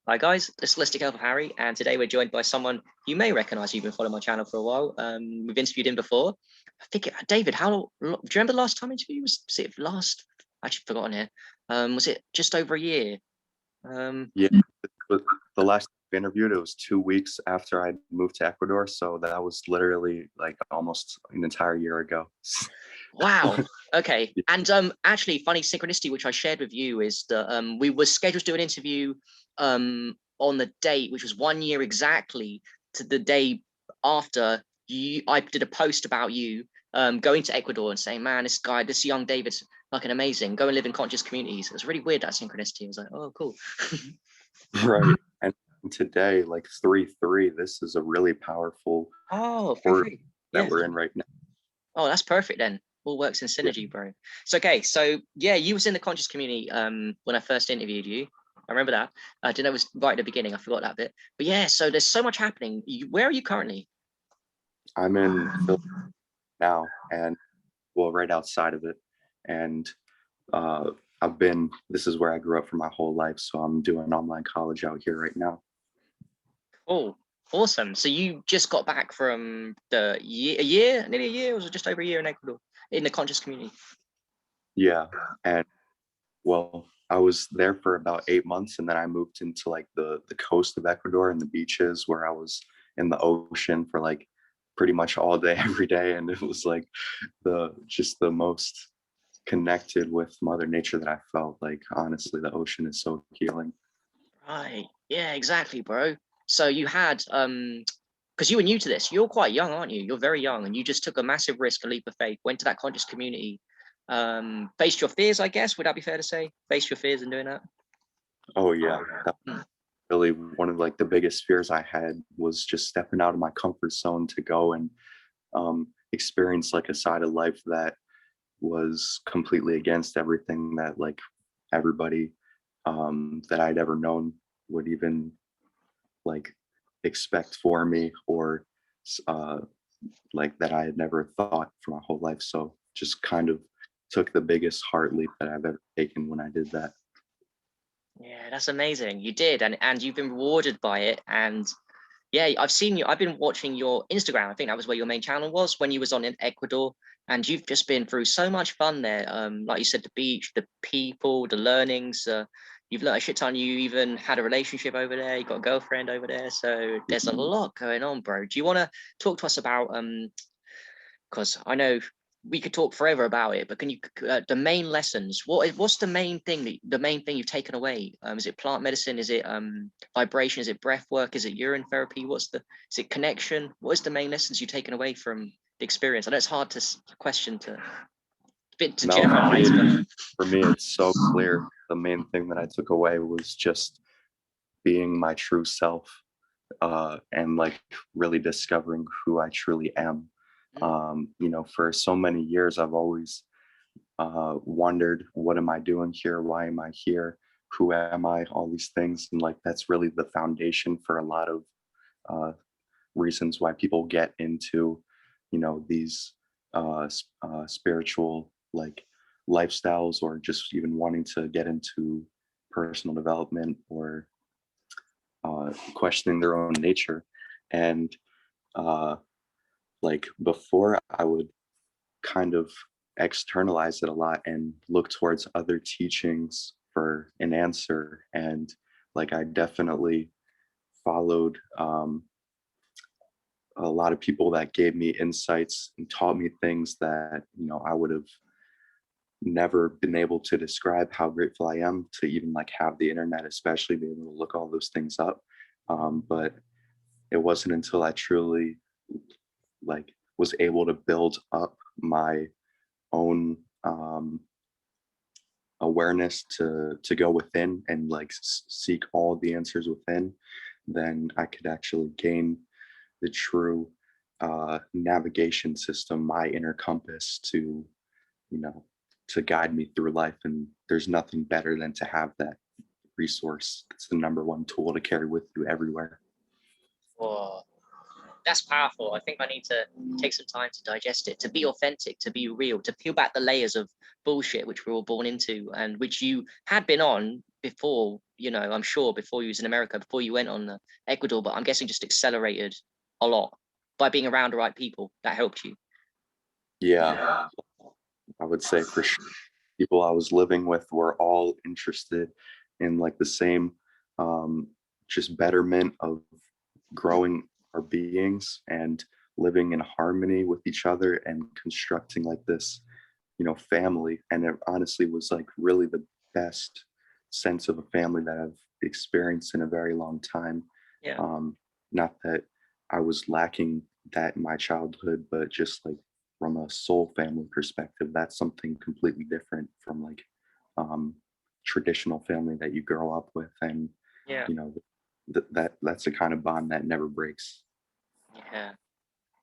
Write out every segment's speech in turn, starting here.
Hi guys, it's Holistic Health with Harry, and today we're joined by someone you may recognize. You've been following my channel for a while. We've interviewed him before. I think David. Do you remember the last time interview was it last? I actually forgotten here. Was it just over a year? Yeah, but the last interviewed, it was 2 weeks after I moved to Ecuador, so that was literally like almost an entire year ago. Wow. Okay. And actually, funny synchronicity, which I shared with you, is that we were scheduled to do an interview on the date, which was 1 year exactly to the day after you. I did a post about you going to Ecuador and saying, "Man, this young David's fucking amazing. Go and live in conscious communities." It was really weird, that synchronicity. I was like, "Oh, cool." Right. And today, like 3-3, this is a really powerful order that we're in right now. Oh, that's perfect then. All works in synergy, bro. So okay, so yeah, you was in the conscious community when I first interviewed you. I remember that. I didn't know it was right at the beginning. I forgot that bit. But yeah, so there's so much happening. Where are you currently? I'm in Philly now, and well, right outside of it. And this is where I grew up for my whole life, so I'm doing online college out here right now. Cool. Awesome. So you just got back from nearly a year, or was it just over a year in Ecuador in the conscious community? Yeah. And well, I was there for about 8 months, and then I moved into like the coast of Ecuador and the beaches, where I was in the ocean for like pretty much all day, every day. And it was like the most connected with Mother Nature that I felt. Like, honestly, the ocean is so healing. Right. Yeah, exactly, bro. So you had because you were new to this, you're quite young, aren't you? You're very young, and you just took a massive risk, a leap of faith, went to that conscious community, faced your fears, I guess. Would that be fair to say? Faced your fears in doing that? Oh yeah. Really, one of like the biggest fears I had was just stepping out of my comfort zone to go and experience like a side of life that was completely against everything that like everybody that I'd ever known would even like expect for me, or like that I had never thought for my whole life. So just kind of took the biggest heart leap that I've ever taken when I did that. Yeah, that's amazing. You did, and you've been rewarded by it. And yeah, I've seen you. I've been watching your Instagram. I think that was where your main channel was when you was on in Ecuador, and you've just been through so much fun there. Like you said, the beach, the people, the learnings. You've learned a shit ton. You even had a relationship over there. You got a girlfriend over there. So there's a lot going on, bro. Do you want to talk to us about because I know we could talk forever about it, but can you the main lessons? What's the main thing you've taken away? Is it plant medicine? Is it vibration? Is it breath work? Is it urine therapy? Is it connection? What is the main lessons you've taken away from the experience? I know it's hard to question to generalize, but for me, it's so clear. The main thing that I took away was just being my true self, and like really discovering who I truly am. For so many years, I've always wondered, what am I doing here? Why am I here? Who am I? All these things. And like, that's really the foundation for a lot of reasons why people get into, these spiritual like lifestyles, or just even wanting to get into personal development, or questioning their own nature. And like before, I would kind of externalize it a lot and look towards other teachings for an answer. And like, I definitely followed a lot of people that gave me insights and taught me things that I would have never been able to describe. How grateful I am to even like have the internet, especially be able to look all those things up. But it wasn't until I truly like was able to build up my own awareness to go within and like seek all the answers within, then I could actually gain the true navigation system, my inner compass, to to guide me through life. And there's nothing better than to have that resource. It's the number one tool to carry with you everywhere. oh, that's powerful. I think I need to take some time to digest it, to be authentic, to be real, to peel back the layers of bullshit which we're all born into, and which you had been on before you know, I'm sure before you was in America, before you went on Ecuador, but I'm guessing just accelerated a lot by being around the right people that helped you. Yeah, I would say for sure. People I was living with were all interested in like the same um, just betterment of growing our beings and living in harmony with each other and constructing like this, family. And it honestly was like really the best sense of a family that I've experienced in a very long time. Yeah. Um, Not that I was lacking that in my childhood, but just like from a soul family perspective, that's something completely different from like um, traditional family that you grow up with. And Yeah. you know that's the kind of bond that never breaks. Yeah.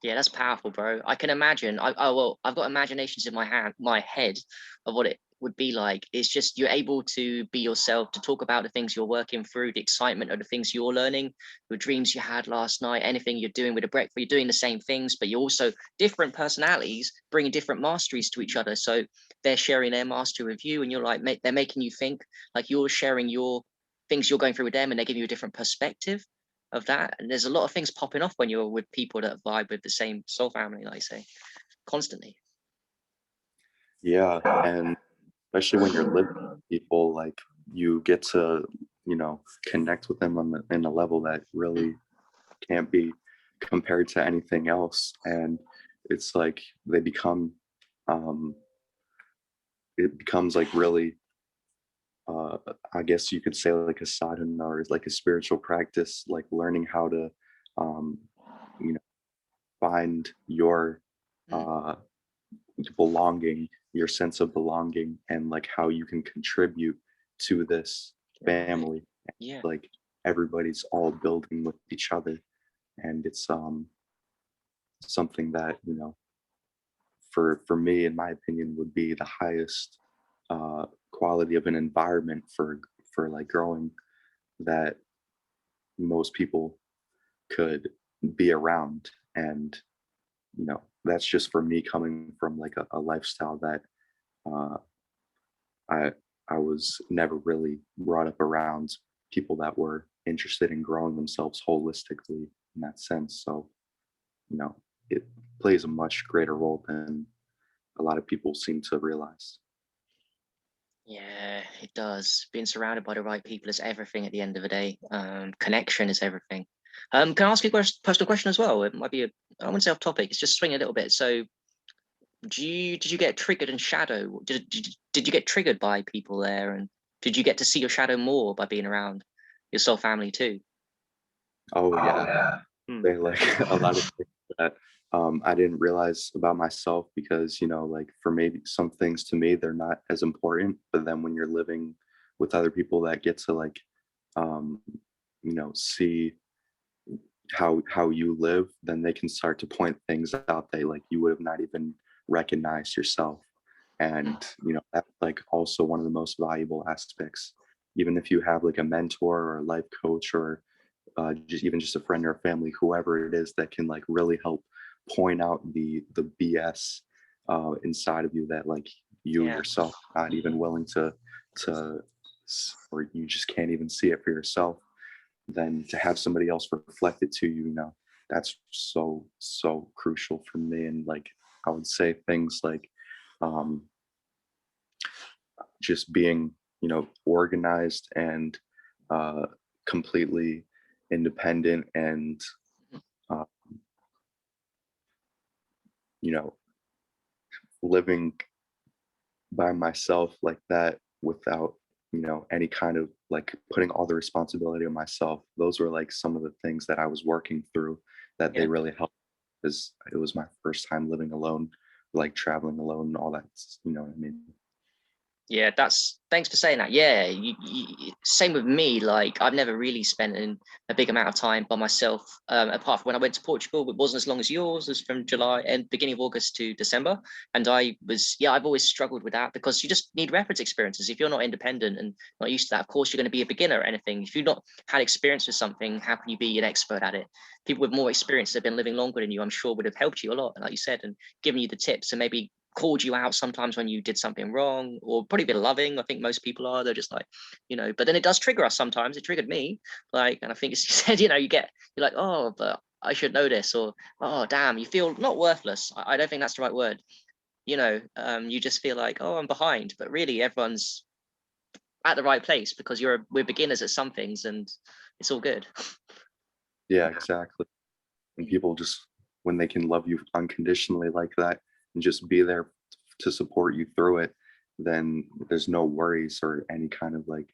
Yeah, that's powerful, bro. I can imagine. Well, I've got imaginations in my head of what it would be like. It's just you're able to be yourself, to talk about the things you're working through, the excitement of the things you're learning, the dreams you had last night, anything you're doing with a breakfast. You're doing the same things, but you're also different personalities, bringing different masteries to each other. So they're sharing their mastery with you, and you're like, they're making you think, like you're sharing your things you're going through with them, and they give you a different perspective of that. And there's a lot of things popping off when you're with people that vibe with the same soul family, like I say, constantly. Yeah, and especially when you're living with people, like you get to connect with them in a level that really can't be compared to anything else. And it's like they become um it becomes like really uh I guess you could say like a sadhana or like a spiritual practice, like learning how to um you know find your Mm. uh belonging, your sense of belonging, and like how you can contribute to this Right. family. Yeah. Like everybody's all building with each other, and it's something that for me, in my opinion, would be the highest quality of an environment for like growing that most people could be around. And that's just for me coming from like a lifestyle that uh, I I was never really brought up around people that were interested in growing themselves holistically in that sense. So, you know, it plays a much greater role than a lot of people seem to realize. Yeah, it does. Being surrounded by the right people is everything at the end of the day. Connection is everything. Can I ask you a personal question as well? It might be I wouldn't say off topic. It's just swing a little bit. So, did you get triggered in shadow? Did you get triggered by people there, and did you get to see your shadow more by being around your soul family too? Oh Oh yeah, yeah. Hmm. they like a lot of things that I didn't realize about myself because like for maybe some things to me they're not as important, but then when you're living with other people that get to like um, see how you live, then they can start to point things out that like you would have not even recognized yourself. Hmm. And that's like also one of the most valuable aspects. Even if you have like a mentor or a life coach or just a friend or a family, whoever it is that can like really help point out the BS inside of you that like you Yeah. yourself not even willing to or you just can't even see it for yourself, then to have somebody else reflect it to you, that's so crucial for me. And like I would say things like um just being organized and uh completely independent and uh, you know living by myself like that without any kind of like putting all the responsibility on myself. Those were like some of the things that I was working through that they Yeah. really helped, because it was my first time living alone, like traveling alone and all that. You know what I mean? Yeah, that's thanks for saying that. Yeah, same with me. Like I've never really spent a big amount of time by myself. Apart from when I went to Portugal, it wasn't as long as yours. It was from July and beginning of August to December. And I've always struggled with that because you just need reference experiences. If you're not independent and not used to that, of course you're going to be a beginner at anything. If you've not had experience with something, how can you be an expert at it? People with more experience that have been living longer than you, I'm sure, would have helped you a lot, like you said, and given you the tips and maybe called you out sometimes when you did something wrong, or probably a bit loving. I think most people are. They're just like, but then it does trigger us sometimes. It triggered me, like, and I think it's you said, you're like, oh, but I should know this, or oh, damn, you feel not worthless. I don't think that's the right word. You just feel like, oh, I'm behind, but really everyone's at the right place because we're beginners at some things, and it's all good. Yeah, exactly. And people just, when they can love you unconditionally like that and just be there to support you through it, then there's no worries or any kind of like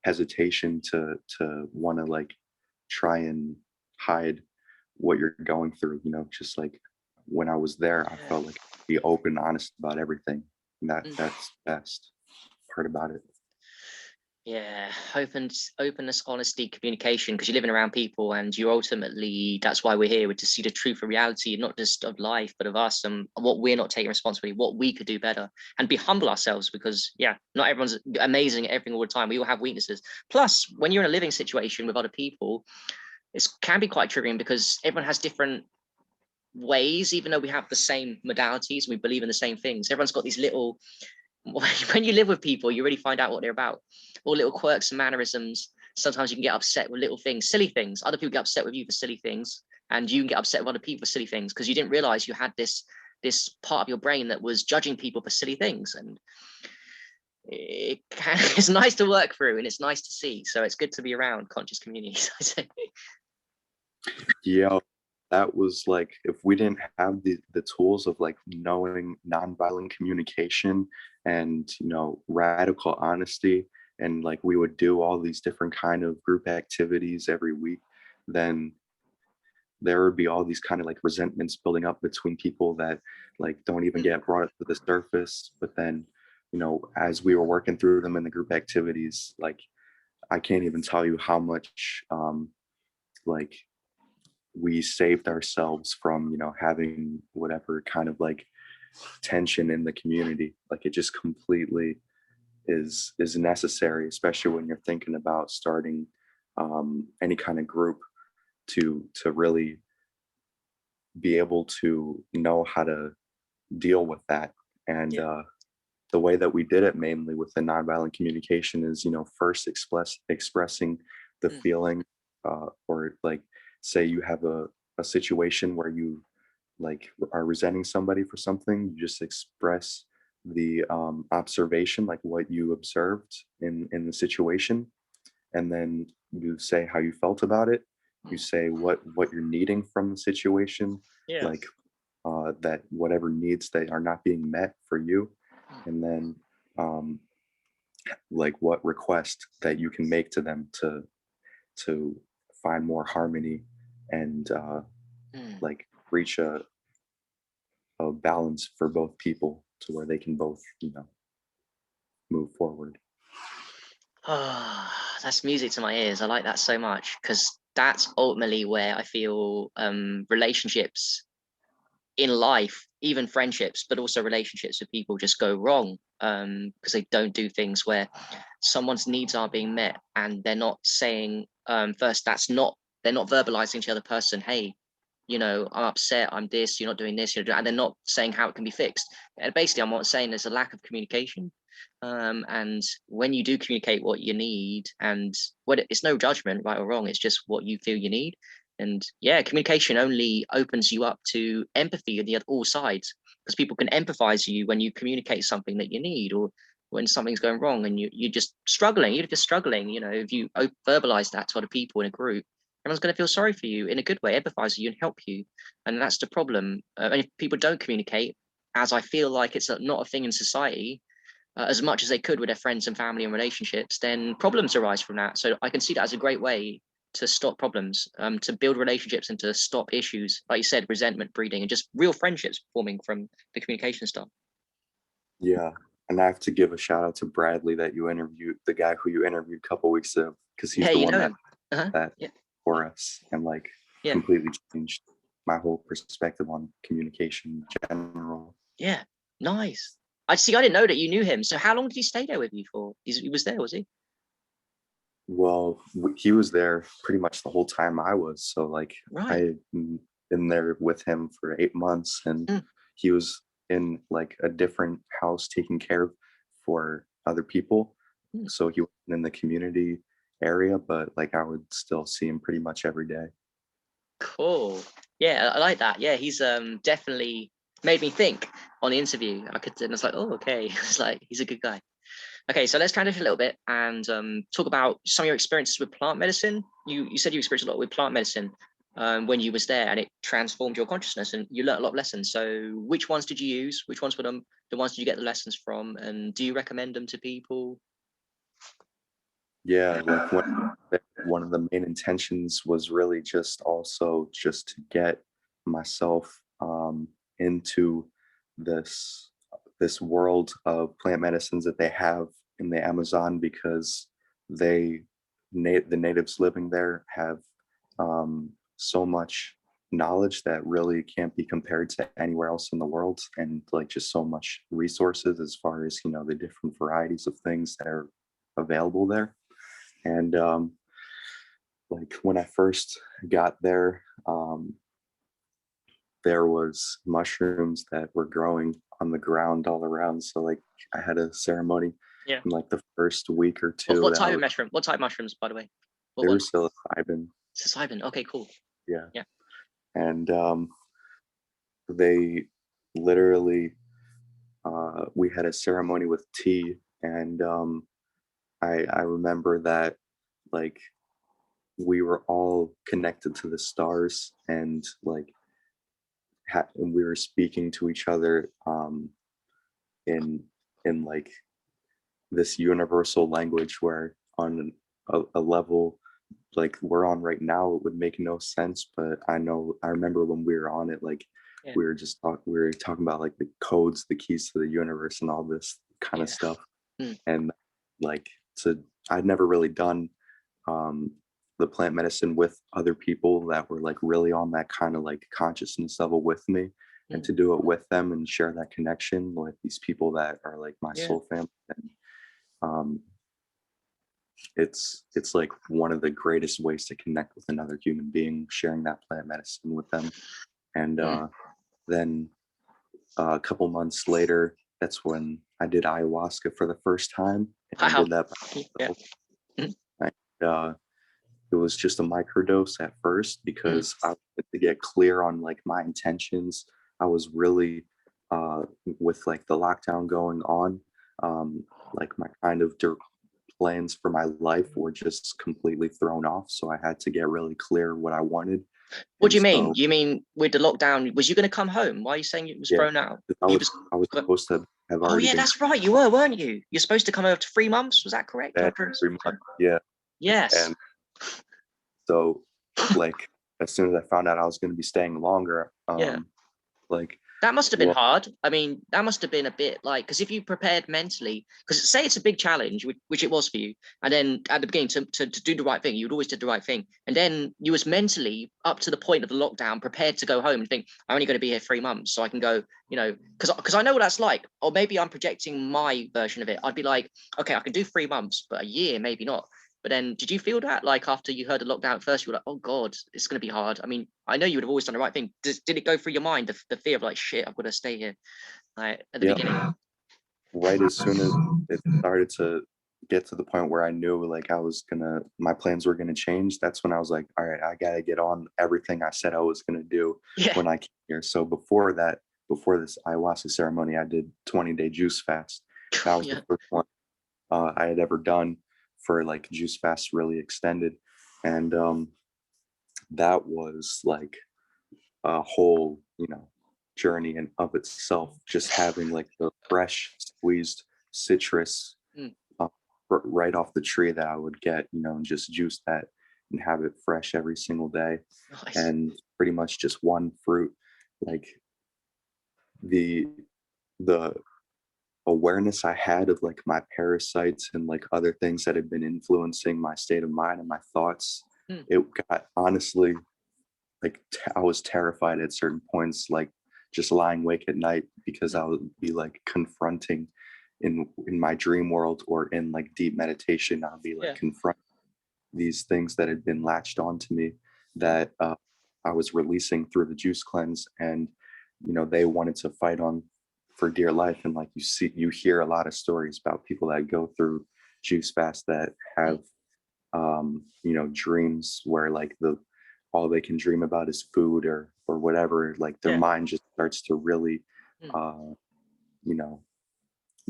hesitation to want to like try and hide what you're going through. Just like when I was there, I felt like I could be open, honest about everything, and that's the best part about it. Yeah, openness, honesty, communication, because you're living around people, and you ultimately, that's why we're here, to see the truth of reality, not just of life, but of us and what we're not taking responsibility, what we could do better, and be humble ourselves, because not everyone's amazing at everything all the time. We all have weaknesses. Plus, when you're in a living situation with other people, it can be quite triggering because everyone has different ways, even though we have the same modalities, we believe in the same things. Everyone's got these little, when you live with people, you really find out what they're about, all little quirks and mannerisms. Sometimes you can get upset with little things, silly things. Other people get upset with you for silly things, and you can get upset with other people for silly things because you didn't realize you had this part of your brain that was judging people for silly things. And it's nice to work through, and it's nice to see. So it's good to be around conscious communities. Yeah, that was like, if we didn't have the tools of like knowing nonviolent communication and radical honesty, and like we would do all these different kind of group activities every week, then there would be all these kind of like resentments building up between people that like don't even get brought up to the surface. But then as we were working through them in the group activities, like I can't even tell you how much like we saved ourselves from having whatever kind of like tension in the community. Like it just completely is necessary, especially when you're thinking about starting any kind of group, to really be able to know how to deal with that. And the way that we did it mainly with the nonviolent communication is first expressing the feeling, or like say you have a situation where you like are resenting somebody for something, you just express the observation, like what you observed in the situation, and then you say how you felt about it. You say what you're needing from the situation, like that whatever needs that are not being met for you, and then like what request that you can make to them to find more harmony and like reach a balance for both people to where they can both move forward. Oh, that's music to my ears. I like that so much because that's ultimately where I feel relationships in life, even friendships, but also relationships with people, just go wrong because they don't do things where someone's needs are being met, and they're not saying first, they're not verbalizing to the other person, hey, I'm upset, I'm this, you're not doing this, and they're not saying how it can be fixed. And basically, I'm not saying there's a lack of communication. And when you do communicate what you need, and it's no judgment, right or wrong, it's just what you feel you need. And communication only opens you up to empathy on all sides, because people can empathize you when you communicate something that you need, or when something's going wrong and you're just struggling. If you verbalize that to other people in a group, everyone's going to feel sorry for you in a good way, empathize with you and help you. And that's the problem. And if people don't communicate, as I feel like it's not a thing in society, as much as they could with their friends and family and relationships, then problems arise from that. So I can see that as a great way to stop problems, to build relationships and to stop issues, like you said, resentment breeding, and just real friendships forming from the communication stuff. Yeah. And I have to give a shout out to Bradley, that you interviewed, the guy who you interviewed a couple weeks ago, because he's the one that for us, and like completely changed my whole perspective on communication in general. Yeah, nice. I didn't know that you knew him. So how long did he stay there with you for? He was there, was he? Well, he was there pretty much the whole time I was. So like I had been there with him for 8 months, and he was in like a different house taking care for other people. So he wasn't in the community area, but like I would still see him pretty much every day. Cool. Yeah, I like that. Yeah, he's definitely made me think on the interview. And it's like, oh, okay. It's like he's a good guy. Okay, so let's transition a little bit and talk about some of your experiences with plant medicine. You said you experienced a lot with plant medicine when you was there, and it transformed your consciousness, and you learned a lot of lessons. So, which ones did you use? Which ones were the ones did you get the lessons from? And do you recommend them to people? Yeah, like one of the main intentions was really just also just to get myself into this world of plant medicines that they have in the Amazon, because the natives living there have so much knowledge that really can't be compared to anywhere else in the world, and like just so much resources as far as the different varieties of things that are available there. And like when I first got there, there was mushrooms that were growing on the ground all around. So like I had a ceremony Yeah. in like the first week or two. What type of mushroom? What type of mushrooms, by the way? They were psilocybin. Psilocybin. Okay, cool. Yeah. Yeah. And they literally, we had a ceremony with tea, and I remember that like we were all connected to the stars, and like and we were speaking to each other in like this universal language, where on a level like we're on right now, it would make no sense, but I remember when we were on it, like we were talking about like the codes, the keys to the universe, and all this kind of stuff. And like I'd never really done the plant medicine with other people that were like really on that kind of like consciousness level with me, and to do it with them and share that connection with these people that are like my soul family. And it's like one of the greatest ways to connect with another human being, sharing that plant medicine with them. And then a couple months later, that's when I did ayahuasca for the first time. And I did that by myself. It was just a microdose at first, because I wanted to get clear on like my intentions. I was really with like the lockdown going on, like my kind of plans for my life were just completely thrown off. So I had to get really clear what I wanted. What do you mean? You mean with the lockdown, was you going to come home? Why are you saying it was thrown out? I was supposed to have already. Oh yeah, that's right. You were, weren't you? You're supposed to come over to 3 months. Was that correct? 3 months. Yeah. Yes. And so like as soon as I found out I was going to be staying longer, like that must have been hard. I mean, that must have been a bit like, because if you prepared mentally, because say it's a big challenge, which it was for you, and then at the beginning to do the right thing, you'd always did the right thing, and then you was mentally up to the point of the lockdown prepared to go home and think, I'm only going to be here 3 months, so I can go, because I know what that's like. Or maybe I'm projecting my version of it. I'd be like, okay, I can do 3 months, but a year maybe not. But then, did you feel that, like, after you heard the lockdown at first, you were like, oh God, it's going to be hard? I mean, I know you would have always done the right thing. Did it go through your mind, the fear of like, shit, I've got to stay here, like at the beginning? Right as soon as it started to get to the point where I knew like my plans were gonna change, that's when I was like, all right, I gotta get on everything I said I was gonna do when I came here. So before this ayahuasca ceremony, I did 20-day juice fast. That was the first one I had ever done for like juice fast really extended. And that was like a whole, journey in of itself, just having like the fresh squeezed citrus right off the tree that I would get, and just juice that and have it fresh every single day. Nice. And pretty much just one fruit. Like the awareness I had of like my parasites and like other things that had been influencing my state of mind and my thoughts, it got honestly like I was terrified at certain points, like just lying awake at night, because I would be like confronting in my dream world or in like deep meditation. I'll be like confronting these things that had been latched onto me that I was releasing through the juice cleanse. And they wanted to fight on for dear life. And like you hear a lot of stories about people that go through juice fast that have dreams where like all they can dream about is food or whatever. Like their mind just starts to really you know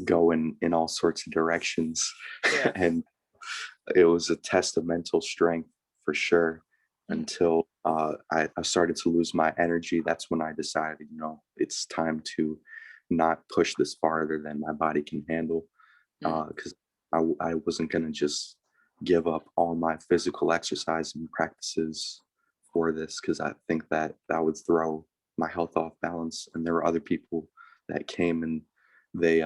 go in all sorts of directions. And it was a test of mental strength for sure, until I started to lose my energy. That's when I decided, it's time to not push this farther than my body can handle, because I wasn't going to just give up all my physical exercise and practices for this, because I think that would throw my health off balance. And there were other people that came and they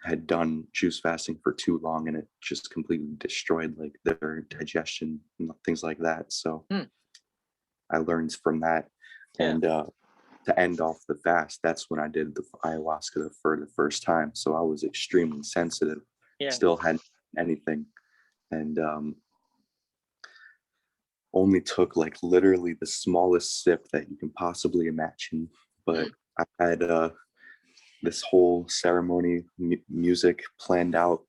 had done juice fasting for too long, and it just completely destroyed like their digestion and things like that. So I learned from that. And to end off the fast, that's when I did the ayahuasca for the first time. So I was extremely sensitive, still hadn't anything, and only took like literally the smallest sip that you can possibly imagine. But I had this whole ceremony music planned out,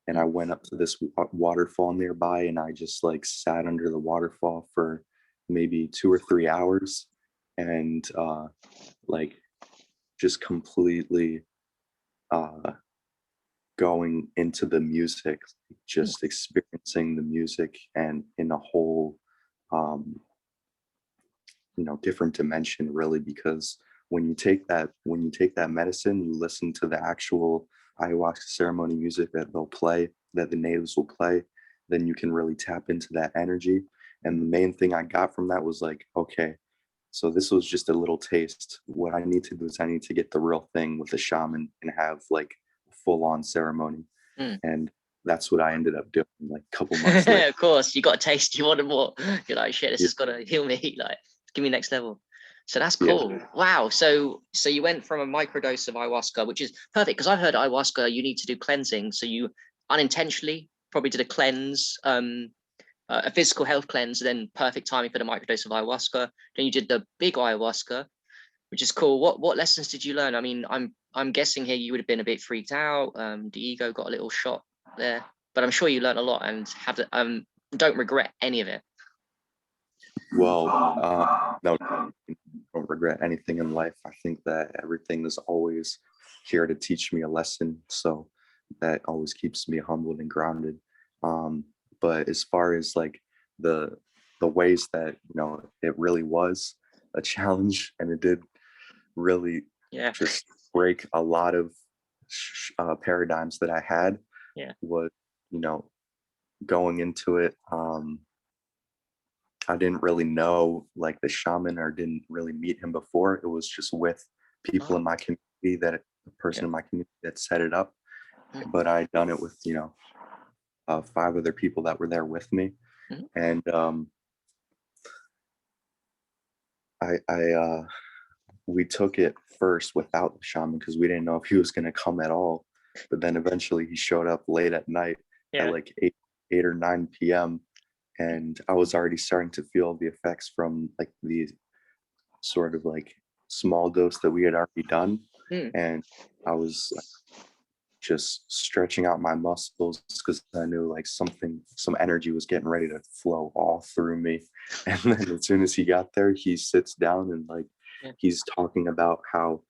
and I went up to this waterfall nearby, and I just like sat under the waterfall for maybe 2 or 3 hours, and like just completely going into the music, just experiencing the music, and in a whole different dimension, really. Because when you take that medicine, you listen to the actual ayahuasca ceremony music that the natives will play, then you can really tap into that energy. And the main thing I got from that was like, okay, so this was just a little taste. What I need to do is I need to get the real thing with the shaman and have like a full-on ceremony. And that's what I ended up doing like a couple months later. Of course, you got a taste, you wanted more. You're like, shit, this is gonna heal me, like give me next level. So that's cool. Wow. So you went from a microdose of ayahuasca, which is perfect, because I've heard ayahuasca you need to do cleansing. So you unintentionally probably did a cleanse, a physical health cleanse, then perfect timing for the microdose of ayahuasca. Then you did the big ayahuasca, which is cool. What lessons did you learn? I mean, I'm guessing here you would have been a bit freaked out. The ego got a little shot there, but I'm sure you learned a lot and don't regret any of it. Well, no, don't regret anything in life. I think that everything is always here to teach me a lesson, so that always keeps me humbled and grounded. But as far as like the ways that it really was a challenge, and it did really just break a lot of paradigms that I had. Was going into it, I didn't really know like the shaman, or didn't really meet him before. It was just with people in my community, that the person in my community that set it up. But I'd done it with 5 other people that were there with me. And we took it first without the shaman, because we didn't know if he was going to come at all. But then eventually he showed up late at night at like 8 or 9 p.m. And I was already starting to feel the effects from like the sort of like small dose that we had already done. And I was just stretching out my muscles, because I knew like some energy was getting ready to flow all through me. And then as soon as he got there, he sits down and like he's talking about how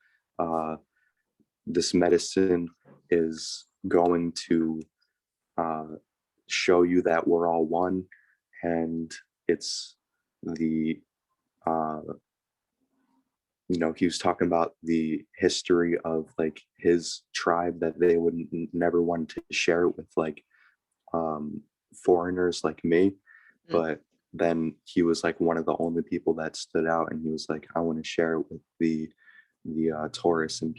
this medicine is going to show you that we're all one. And it's the he was talking about the history of like his tribe, that they would never want to share it with like foreigners like me. But then he was like one of the only people that stood out, and he was like, I want to share it with the tourists and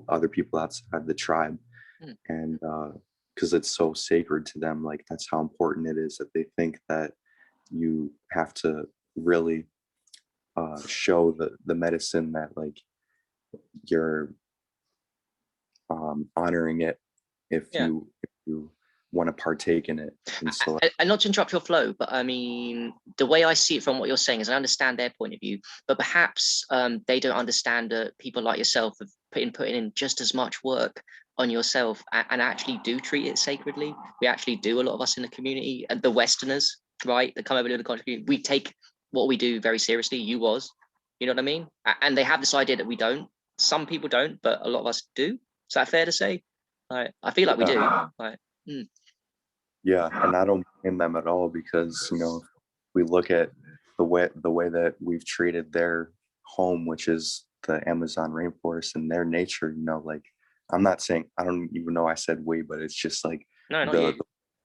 other people outside the tribe. And because it's so sacred to them, like that's how important it is, that they think that you have to really show the medicine, that like you're honoring it if you want to partake in it. And so and not to interrupt your flow, but I mean, the way I see it from what you're saying is I understand their point of view, but perhaps they don't understand that people like yourself have putting in just as much work on yourself and actually do treat it sacredly. We actually do, a lot of us in the community, and the Westerners, right, that come over to the country, we take what we do very seriously. You know what I mean? And they have this idea that we don't. Some people don't, but a lot of us do. Is that fair to say? Like, I feel like we do. Like, yeah, and I don't blame them at all, because we look at the way that we've treated their home, which is the Amazon rainforest, and their nature. Like, I'm not saying, I don't even know I said we, but it's just like the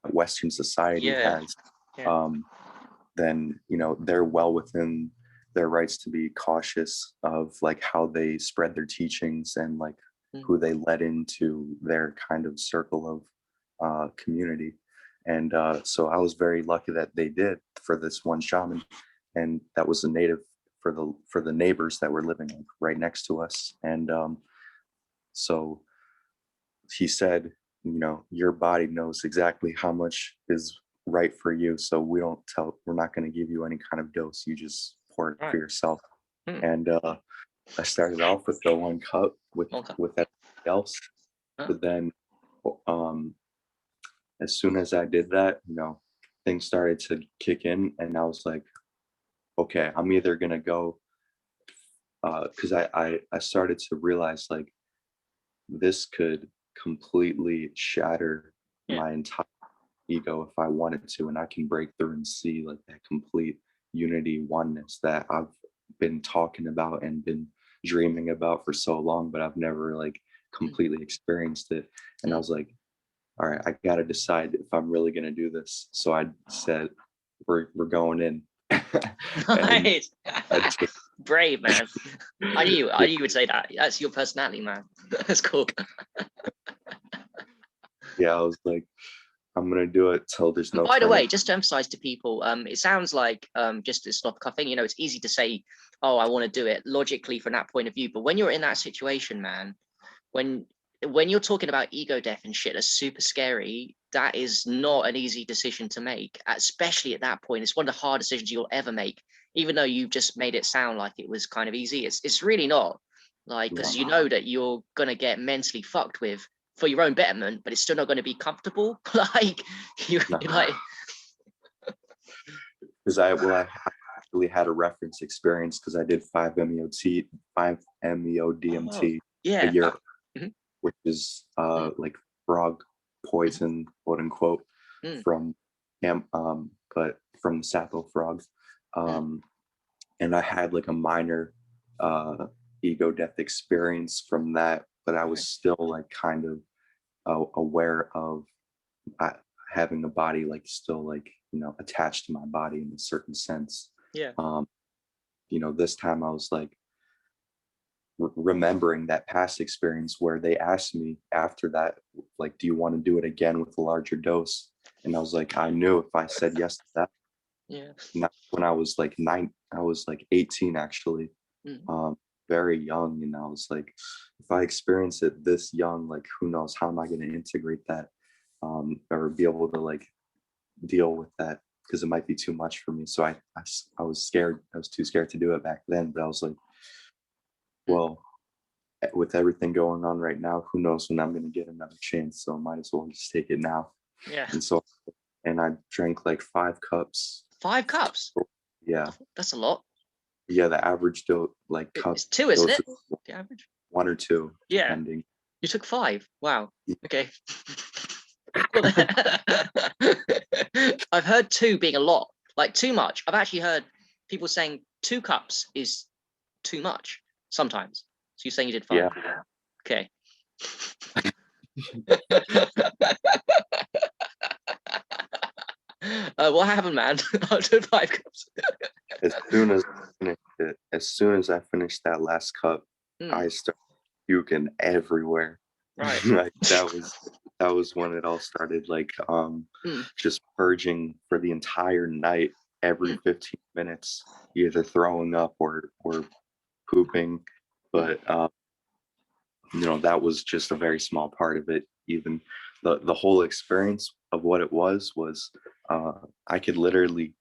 Western society has. Then they're well within their rights to be cautious of like how they spread their teachings and like who they let into their kind of circle of community. And so I was very lucky that they did for this one shaman, and that was a native for the neighbors that were living right next to us. And so he said, your body knows exactly how much is right for you, so we're not going to give you any kind of dose. You just pour it for yourself. And I started off with the 1 cup with everything else, but then as soon as I did that, things started to kick in, and I was like, okay, I'm either gonna go, because I started to realize like this could completely shatter my entire ego if I wanted to, and I can break through and see like that complete unity, oneness that I've been talking about and been dreaming about for so long, but I've never like completely experienced it. And I was like, all right, I got to decide if I'm really going to do this. So I said, we're going in. Nice. Brave, man. I knew you would say that. That's your personality, man. That's cool. Yeah, I was like, I'm gonna do it till there's no. By the way, just to emphasize to people, it sounds like just a stop cuffing. It's easy to say, oh, I want to do it logically from that point of view, but when you're in that situation, man, when you're talking about ego death and shit that's super scary, that is not an easy decision to make, especially at that point. It's one of the hardest decisions you'll ever make, even though you've just made it sound like it was kind of easy. It's really not, like, because you know that you're gonna get mentally fucked with for your own betterment, but it's still not going to be comfortable. Like you're like, because I actually had a reference experience, because I did 5-MeO-DMT a year, which is like frog poison, quote unquote, from but from the Sapo frogs. And I had like a minor ego death experience from that, but I was still like kind of aware of having a body like still like attached to my body in a certain sense. This time I was like remembering that past experience where they asked me after that, like, do you want to do it again with a larger dose? And I was like, I knew if I said yes to that, when I was like 18 actually, very young, and I was like, if I experience it this young, like who knows, how am I going to integrate that or be able to like deal with that, because it might be too much for me. So I was scared. I was too scared to do it back then, but I was like, well, with everything going on right now, who knows when I'm going to get another chance, so I might as well just take it now. And I drank like 5 cups. 5 cups? Yeah, that's a lot. Yeah, the average dose, like cup, it's 2, isn't it? The average 1 or 2, depending. You took 5. Wow. Okay. I've heard 2 being a lot, like too much. I've actually heard people saying 2 cups is too much sometimes. So you're saying you did 5? Yeah. Okay. What happened, man? I took 5 cups. As soon as I finished that last cup, I started puking everywhere. Right. Like that was when it all started. Like just purging for the entire night, every 15 minutes, either throwing up or pooping. But that was just a very small part of it. Even the whole experience of what it was I could literally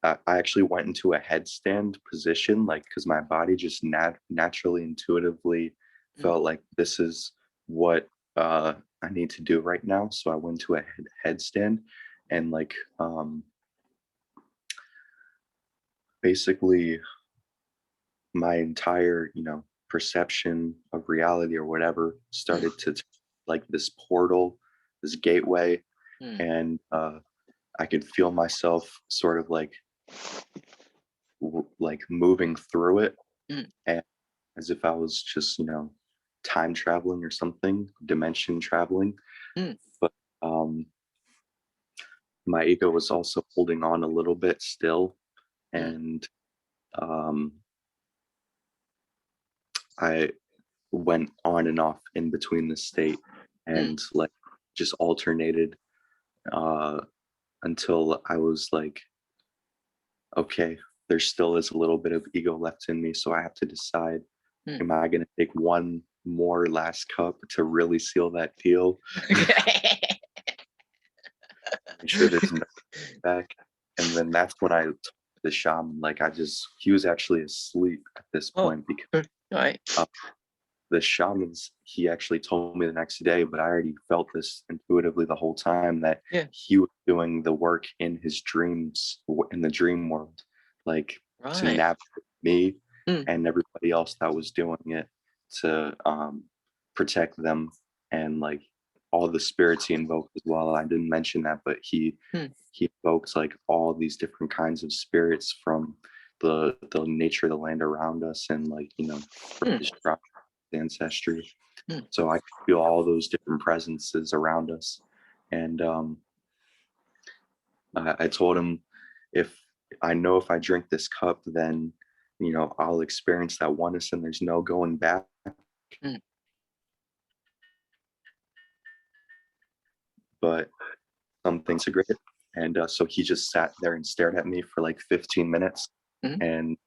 I actually went into a headstand position, like, because my body just naturally, intuitively felt like this is what I need to do right now. So I went to a headstand, and like basically my entire, perception of reality or whatever started to like this portal, this gateway, Mm. and I could feel myself sort of like moving through it, Mm. and as if I was just, time traveling or something, dimension traveling. Mm. But my ego was also holding on a little bit still, Mm. and I went on and off in between the state, Mm. and like just alternated uh, until I was like, okay, there still is a little bit of ego left in me, so I have to decide: Mm. am I going to take one more last cup to really seal that deal? Make sure there's no back. And then that's when I told the shaman, like, he was actually asleep at this Oh, point, because right. the shamans, he actually told me the next day, but I already felt this intuitively the whole time, that Yeah. he was doing the work in his dreams, in the dream world, like to Right. navigate me Mm. and everybody else that was doing it, to protect them, and like all the spirits he invoked as well. I didn't mention that, but Mm. he invokes like all these different kinds of spirits from the nature of the land around us, and like, from Mm. his tribe ancestry. Mm. So I could feel all those different presences around us. And I told him, if I know if I drink this cup, then, I'll experience that oneness and there's no going back. Mm. But some things are great. And so he just sat there and stared at me for like 15 minutes. Mm. And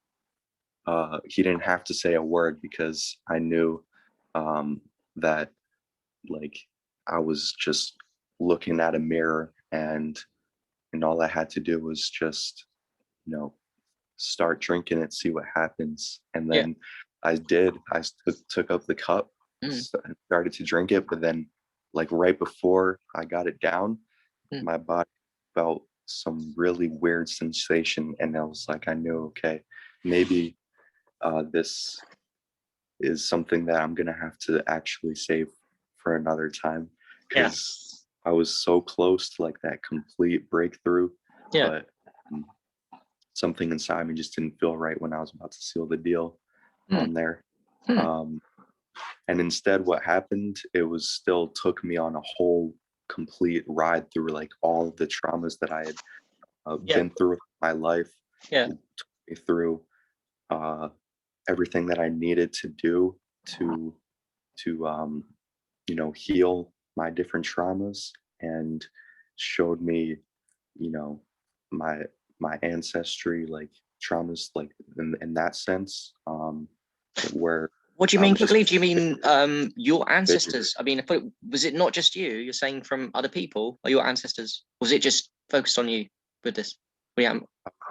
he didn't have to say a word, because I knew that, like, I was just looking at a mirror, and all I had to do was just, start drinking it, see what happens. And Yeah. then I did. Took up the cup, Mm. and started to drink it, but then, like, right before I got it down, Mm. my body felt some really weird sensation, and I was like, I knew, okay, maybe this is something that I'm gonna have to actually save for another time, Yeah. because I was so close to like that complete breakthrough, Yeah. but um, something inside me just didn't feel right when I was about to seal the deal Mm. on there. Mm. Um, and instead, what happened, it was still took me on a whole complete ride through like all of the traumas that I had Yeah. been through in my life. Yeah. It took me through uh, everything that I needed to do to to heal my different traumas, and showed me, you know my my ancestry, like traumas, like in that sense, where What do you I mean was just quickly? Do you mean your vision. ancestors? I mean, was it not just you? You're saying from other people or your ancestors? Was it just focused on you with this? Yeah.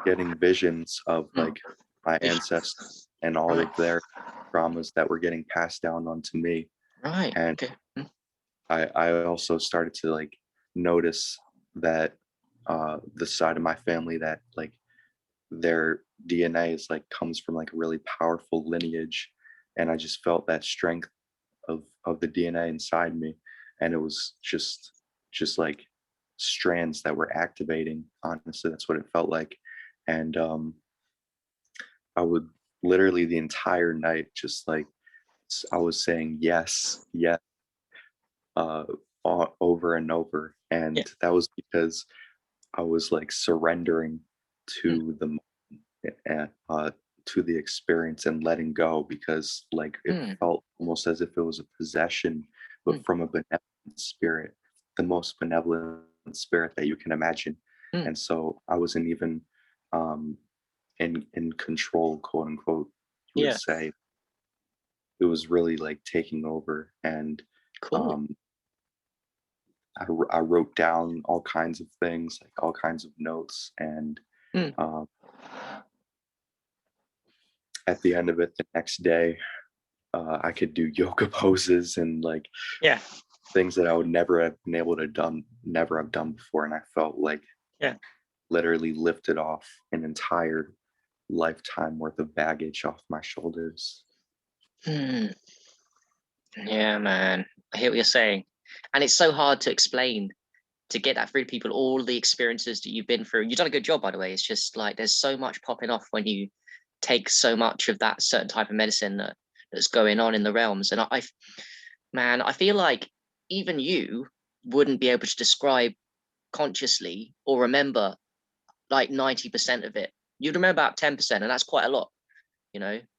Getting visions of Mm. like my ancestors and all Right. of their traumas that were getting passed down onto me. Right. And Okay. Mm. I also started to like notice that the side of my family that like their DNA is like comes from like a really powerful lineage, and I just felt that strength of the DNA inside me, and it was just like strands that were activating. Honestly, that's what it felt like, and I would literally the entire night just like I was saying yes, yes, uh, over and over, Yeah. and that was because I was like surrendering Mm. to the to the experience and letting go, because like it Mm. felt almost as if it was a possession, but Mm. from a benevolent spirit, the most benevolent spirit that you can imagine. Mm. And so I wasn't even um, in control, quote unquote. You would Yeah. say it was really like taking over, and Cool. um, I wrote down all kinds of things, like all kinds of notes, and Mm. at the end of it, the next day, I could do yoga poses and like Yeah. things that I would never have been able to never have done before, and I felt like Yeah. literally lifted off an entire lifetime worth of baggage off my shoulders. Hmm. Yeah, man. I hear what you're saying. And it's so hard to explain, to get that through to people, all the experiences that you've been through. You've done a good job, by the way. It's just like there's so much popping off when you take so much of that certain type of medicine that's going on in the realms. And man, I feel like even you wouldn't be able to describe consciously or remember like 90% of it. You'd remember about 10%, and that's quite a lot,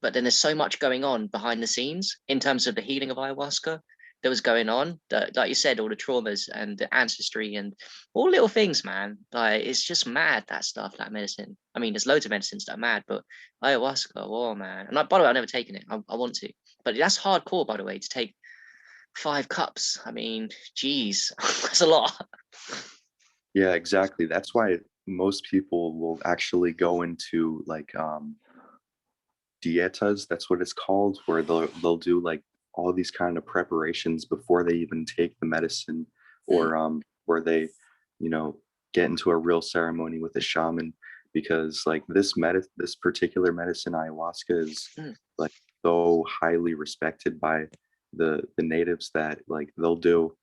but then there's so much going on behind the scenes in terms of the healing of ayahuasca that was going on, that, like you said, all the traumas and the ancestry and all little things, man. Like, it's just mad, that stuff, that medicine. I mean, there's loads of medicines that are mad, but ayahuasca, oh man. And by the way, I've never taken it. I want to, but that's hardcore, by the way, to take 5 cups. I mean, geez, that's a lot. Yeah, exactly. That's why most people will actually go into like dietas, that's what it's called, where they'll do like all these kind of preparations before they even take the medicine, or where they, you know, get into a real ceremony with a shaman, because like this particular medicine, ayahuasca, is like so highly respected by the natives that like they'll do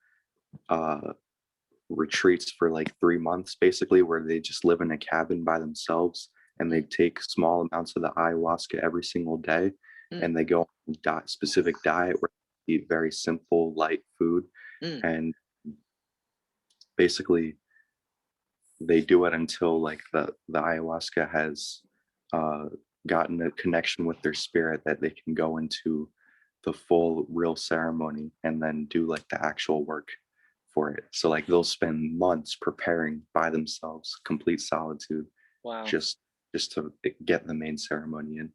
retreats for like 3 months basically, where they just live in a cabin by themselves, and they take small amounts of the ayahuasca every single day, and they go on a specific diet where they eat very simple light food, and basically they do it until like the ayahuasca has gotten a connection with their spirit, that they can go into the full real ceremony and then do like the actual work for it. So like they'll spend months preparing by themselves, complete solitude, Wow. just to get the main ceremony in.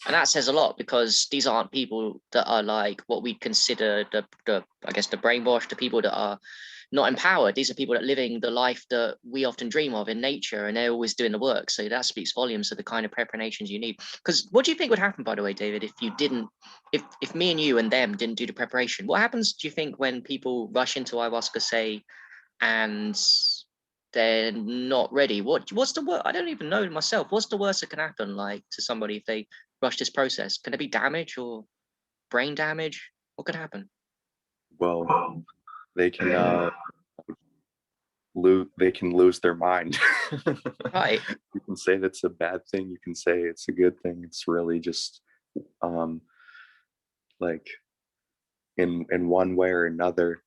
And that says a lot, because these aren't people that are like what we consider the I guess the brainwashed, the people that are not empowered. These are people that are living the life that we often dream of in nature, and they're always doing the work. So that speaks volumes of the kind of preparations you need. Because what do you think would happen, by the way, David, if you didn't, if me and you and them didn't do the preparation? What happens, do you think, when people rush into ayahuasca, say, and they're not ready? What's the worst? I don't even know myself. What's the worst that can happen, like, to somebody if they rush this process? Can there be damage or brain damage? What could happen? Well, they can lose their mind. Right. You can say that's a bad thing, you can say it's a good thing. It's really just like in one way or another,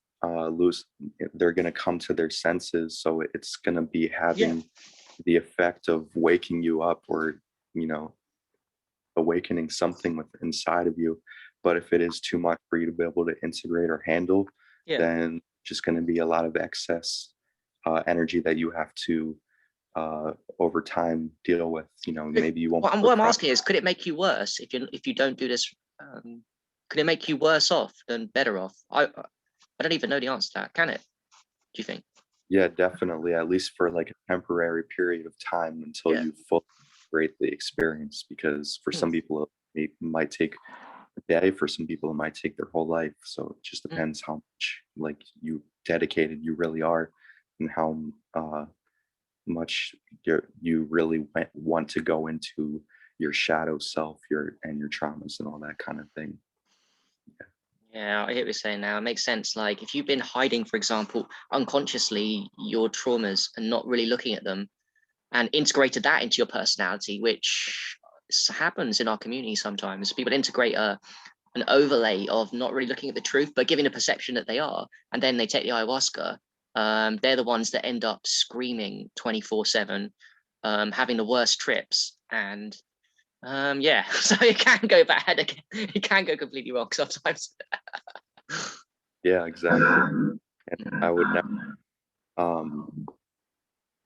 they're going to come to their senses, so it's going to be having the effect of waking you up, or you know, awakening something with inside of you. But if it is too much for you to be able to integrate or handle, then just going to be a lot of excess energy that you have to over time deal with. You know, maybe you won't. What I'm asking is, could it make you worse if you don't do this? Could it make you worse off than better off? I don't even know the answer to that. Can it? Do you think? Yeah, definitely. At least for like a temporary period of time, until you fully integrate the experience. Because for some people, it might take a day. For some people, it might take their whole life. So it just depends how much like you dedicated you really are, and how much you really want to go into your shadow self, your traumas and all that kind of thing. Yeah, I hear what you're saying now. It makes sense. Like, if you've been hiding, for example, unconsciously your traumas and not really looking at them, and integrated that into your personality, which happens in our community sometimes. People integrate an overlay of not really looking at the truth, but giving a perception that they are, and then they take the ayahuasca. They're the ones that end up screaming 24/7, having the worst trips, and so it can go bad again. It can go completely wrong sometimes. Yeah, exactly. And I would never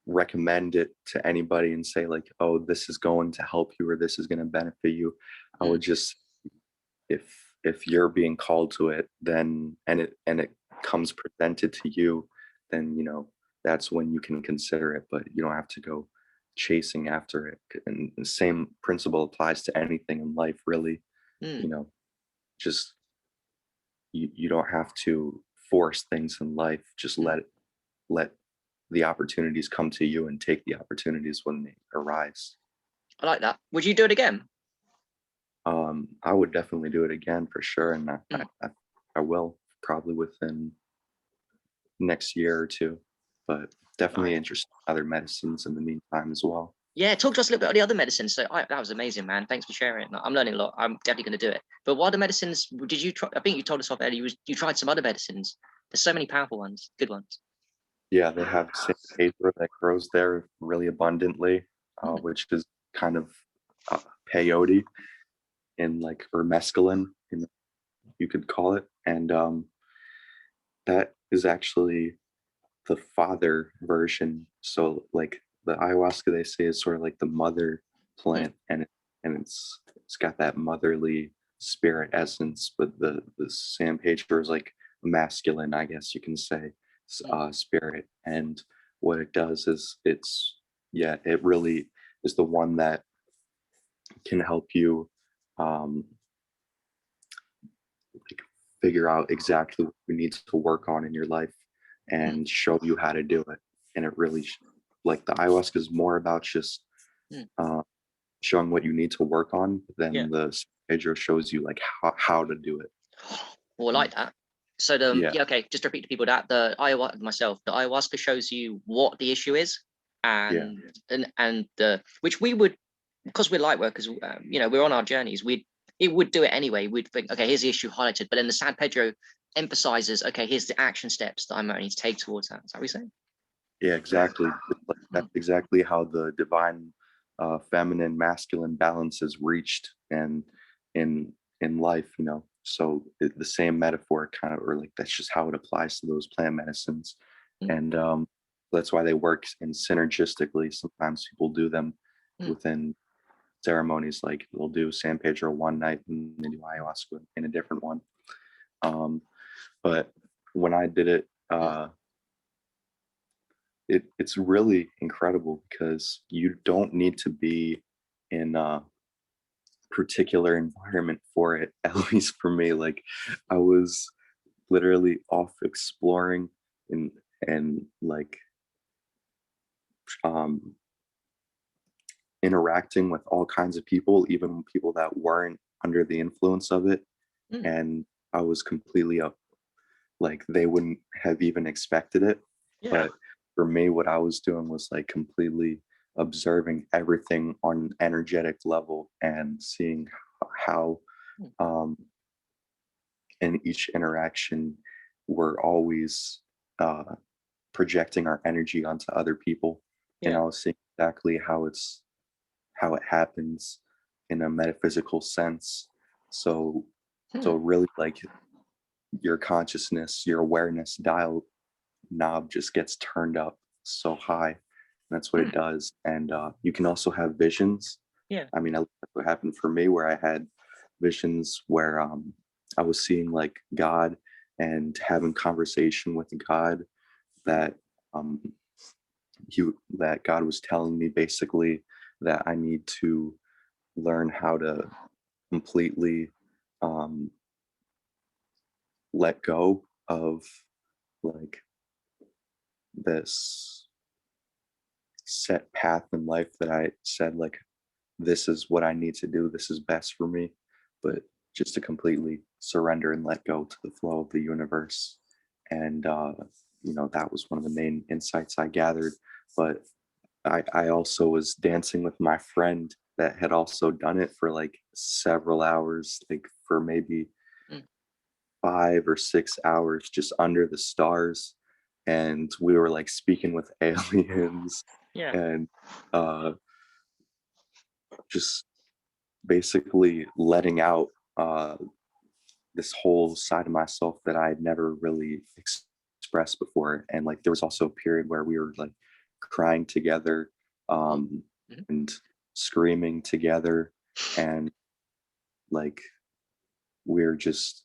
recommend it to anybody and say like, oh, this is going to help you or this is going to benefit you. I would just, if you're being called to it, then and it comes presented to you, then that's when you can consider it, but you don't have to go chasing after it. And the same principle applies to anything in life, really. Mm, you know just you don't have to force things in life. Just mm. let the opportunities come to you, and take the opportunities when they arise. I like that. Would you do it again? I would definitely do it again for sure, and Mm, I will probably within next year or two, but definitely nice. interested in other medicines in the meantime as well. Yeah, talk to us a little bit about the other medicines. So that was amazing, man. Thanks for sharing. I'm learning a lot. I'm definitely going to do it. But what other medicines did you try? I think you told us off earlier. You tried some other medicines. There's so many powerful ones, good ones. Yeah, they have San Pedro that grows there really abundantly, Mm, which is kind of peyote in like, or mescaline, you could call it, and that is actually the father version. So like the ayahuasca, they say, is sort of like the mother mm, plant, and it's got that motherly spirit essence, but the San Pedro is like masculine, I guess you can say, mm, spirit. And what it does is, yeah, it really is the one that can help you um like figure out exactly what you need to work on in your life, mm, and show you how to do it. And it really like the ayahuasca is more about just mm. uh, showing what you need to work on, but Yeah. then the San Pedro shows you like how to do it. Well, I Mm. like that. So Yeah, yeah, okay, just to repeat to people that the ayahuasca shows you what the issue is, yeah, and the which we would, because we're light workers, we're on our journeys. It would do it anyway. We'd think, okay, here's the issue highlighted, but then the San Pedro emphasizes, okay, here's the action steps that I might need to take towards that. Is that what you're saying? yeah, exactly. Like, Mm, that's exactly how the divine feminine masculine balance is reached, and in life, so the same metaphor kind of, or like, that's just how it applies to those plant medicines. mm, And that's why they work in synergistically. Sometimes people do them mm, within ceremonies, like they'll do San Pedro one night and they do ayahuasca in a different one. Um, but when I did it, mm, it's really incredible, because you don't need to be in a particular environment for it. At least for me, like, I was literally off exploring, and like um interacting with all kinds of people, even people that weren't under the influence of it. mm. And I was completely up, like, they wouldn't have even expected it. Yeah. But for me, what I was doing was like completely observing everything on an energetic level, and seeing how Mm, um in each interaction we're always uh projecting our energy onto other people. And yeah. I was seeing exactly how it happens in a metaphysical sense. So Hmm. so really, like, your consciousness, your awareness dial knob just gets turned up so high. And that's what Hmm. it does. And you can also have visions. Yeah. I mean, that's what happened for me, where I had visions where I was seeing like God, and having conversation with God, that um, he that God was telling me basically that I need to learn how to completely um, let go of, like, this set path in life that I said, like, this is what I need to do, this is best for me, but just to completely surrender and let go to the flow of the universe. And that was one of the main insights I gathered. But I also was dancing with my friend that had also done it for like several hours, like for maybe Mm, 5 or 6 hours, just under the stars. And we were like speaking with aliens, yeah. and uh, just basically letting out uh, this whole side of myself that I had never really expressed before. And like, there was also a period where we were like crying together, Mm, um, mhm. and screaming together, and like, we're just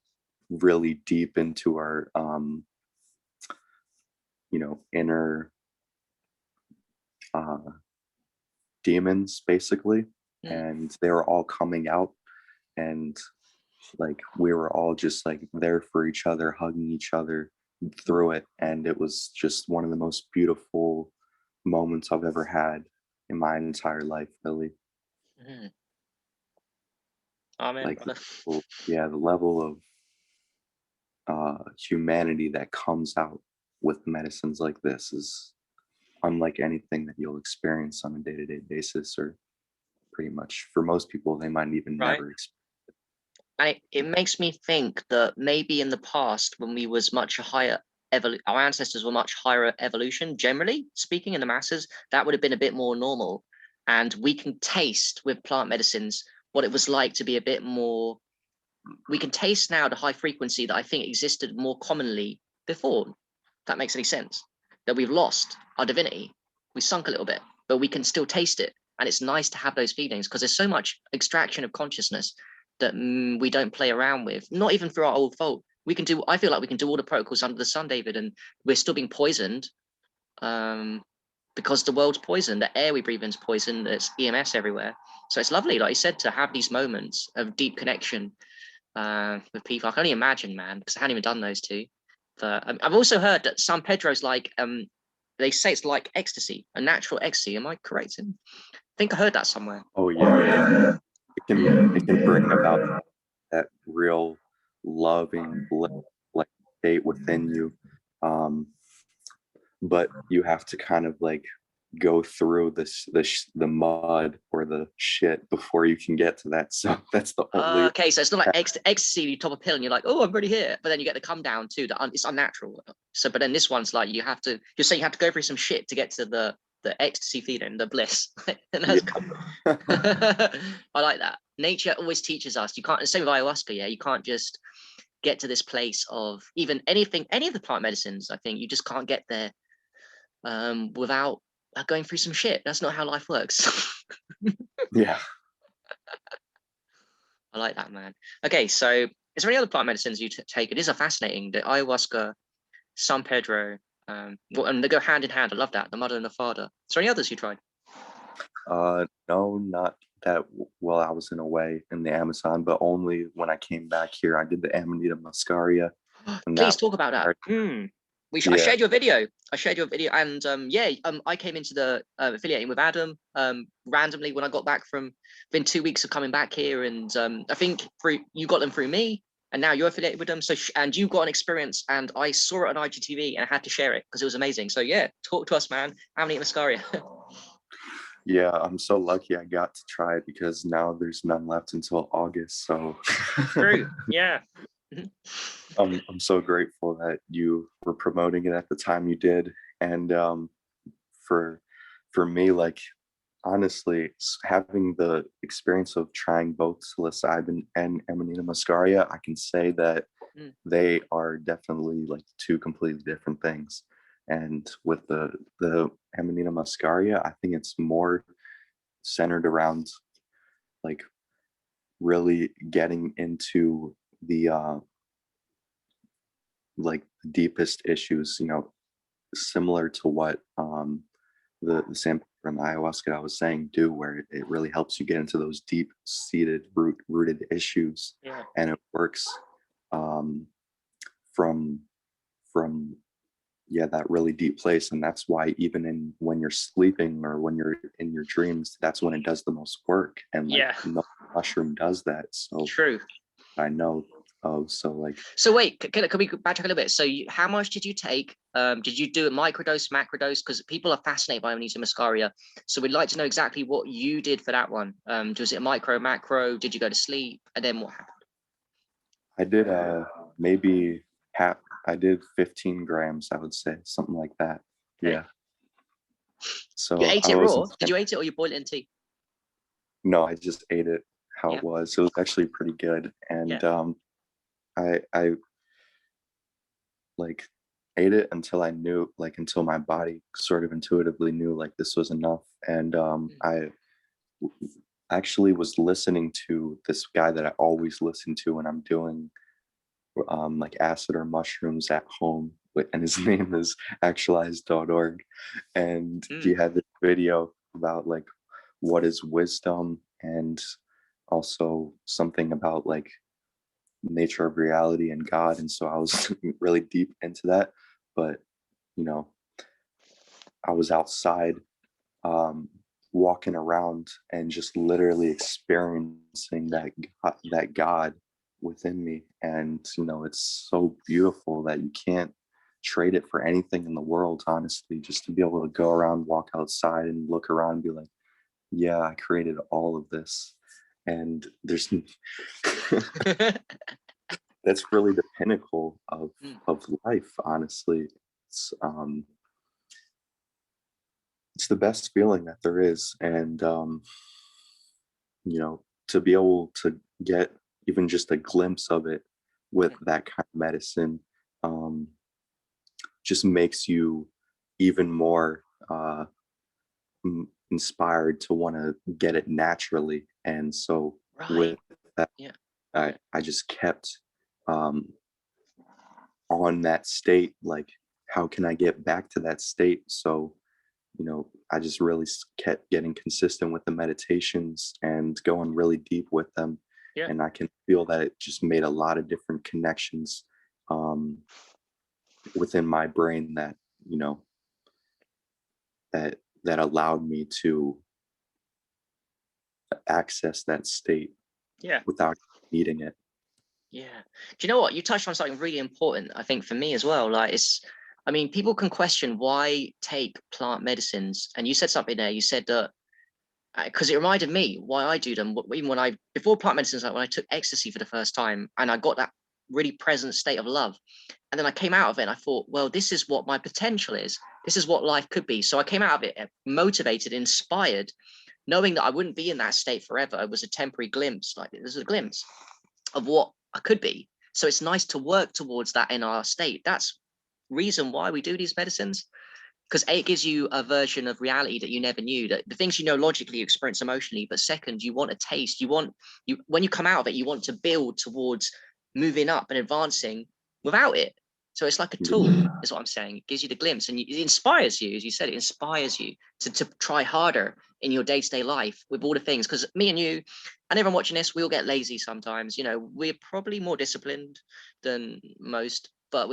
really deep into our inner demons basically, and they were all coming out, and like we were all just like there for each other, hugging each other through it, and it was just one of the most beautiful moments I've ever had in my entire life, really. Amen, Like brother. the level of humanity that comes out with medicines like this is unlike anything that you'll experience on a day-to-day basis, or pretty much for most people they might even Right. never experience. And it makes me think that maybe in the past, when we was much higher our ancestors were much higher evolution, generally speaking, in the masses, that would have been a bit more normal. And we can taste with plant medicines what it was like to be a bit more. We can taste now the high frequency that I think existed more commonly before. If that makes any sense. That we've lost our divinity, we sunk a little bit, but we can still taste it. And it's nice to have those feelings because there's so much extraction of consciousness that we don't play around with, not even through our old fault. We can do, I feel like we can do all the protocols under the sun, David, and we're still being poisoned because the world's poisoned. The air we breathe in is poisoned. There's EMS everywhere. So it's lovely, like you said, to have these moments of deep connection with people. I can only imagine, man, because I hadn't even done those two. But I've also heard that San Pedro's like, they say it's like ecstasy, a natural ecstasy. Am I correct? I think I heard that somewhere. Oh yeah. It can bring about that real loving like state within you, but you have to kind of like go through the mud or the shit before you can get to that. So that's the only Okay, so it's not like ecstasy, you top a pill and you're like, oh, I'm already here, but then you get to come down too. It's unnatural. So, but then this one's like you're saying you have to go through some shit to get to the ecstasy feeling, the bliss. And that's I like that. Nature always teaches us. You can't. Same with ayahuasca. Yeah, you can't just get to this place of even any of the plant medicines. I think you just can't get there without going through some shit. That's not how life works. Yeah. I like that, man. Okay, so is there any other plant medicines you take? It is a fascinating, the ayahuasca, San Pedro, and they go hand in hand. I love that, the mother and the father. Is there any others you tried? No, not that while I was away in the Amazon, but only when I came back here. I did the Amanita Muscaria. Please talk about that. I shared your video. And I came into the affiliating with Adam randomly when I got back from within 2 weeks of coming back here, and I think you got them through me, and now you're affiliated with them. So and you got an experience, and I saw it on IGTV, and I had to share it because it was amazing. So yeah, talk to us, man. Amanita Muscaria. Yeah, I'm so lucky I got to try it because now there's none left until August. So True. Yeah. I'm so grateful that you were promoting it at the time you did, and for me, like honestly, having the experience of trying both psilocybin and Amanita Muscaria, I can say that they are definitely like two completely different things. And with the Amanita Muscaria, I think it's more centered around like really getting into the like the deepest issues, similar to what the sample from the ayahuasca I was saying do, where it really helps you get into those deep seated rooted issues. Yeah. And it works from that really deep place. And that's why even when you're sleeping or when you're in your dreams, that's when it does the most work. And like no mushroom does that. So true. I know of. So like, so wait, can we backtrack a little bit? So how much did you take? Did you do a microdose, macrodose? Because people are fascinated by Amanita Muscaria, so we'd like to know exactly what you did for that one. Was it micro, macro? Did you go to sleep, and then what happened? I did maybe half. I did 15 grams, I would say, something like that. Okay. Yeah. So you ate it raw? Did you eat it or you boiled it in tea? No, I just ate it how it was. It was actually pretty good. And I like ate it until I knew, like until my body sort of intuitively knew like this was enough. And I actually was listening to this guy that I always listen to when I'm doing like acid or mushrooms at home, and his name is actualized.org. And he had this video about like what is wisdom, and also something about like nature of reality and God. And so I was really deep into that. But you know, I was outside walking around and just literally experiencing that God within me. And you know, it's so beautiful that you can't trade it for anything in the world, honestly. Just to be able to go around, walk outside and look around and be like, yeah, I created all of this. And there's that's really the pinnacle of life, honestly. It's the best feeling that there is. And you know, to be able to get even just a glimpse of it with that kind of medicine just makes you even more inspired to want to get it naturally. And so with that, I just kept on that state, like, how can I get back to that state? So you know, I just really kept getting consistent with the meditations and going really deep with them. And I can feel that it just made a lot of different connections within my brain that, you know, that allowed me to access that state without needing it. Do you know what? You touched on something really important, I think, for me as well. Like, I mean, people can question why take plant medicines. And you said something there. You said that because it reminded me why I do them. Even before plant medicines, like when I took ecstasy for the first time and I got that really present state of love. And then I came out of it and I thought, well, this is what my potential is. This is what life could be. So I came out of it motivated, inspired, knowing that I wouldn't be in that state forever. It was a temporary glimpse. Like, it was a glimpse of what I could be. So it's nice to work towards that in our state. That's reason why we do these medicines, because it gives you a version of reality that you never knew, that the things you know logically you experience emotionally, but second, you want a taste. When you come out of it, you want to build towards moving up and advancing without it. So it's like a tool, is what I'm saying. It gives you the glimpse, and it inspires you, as you said, it inspires you to try harder in your day-to-day life with all the things. Because me and you and everyone watching this, we all get lazy sometimes. You know, we're probably more disciplined than most, but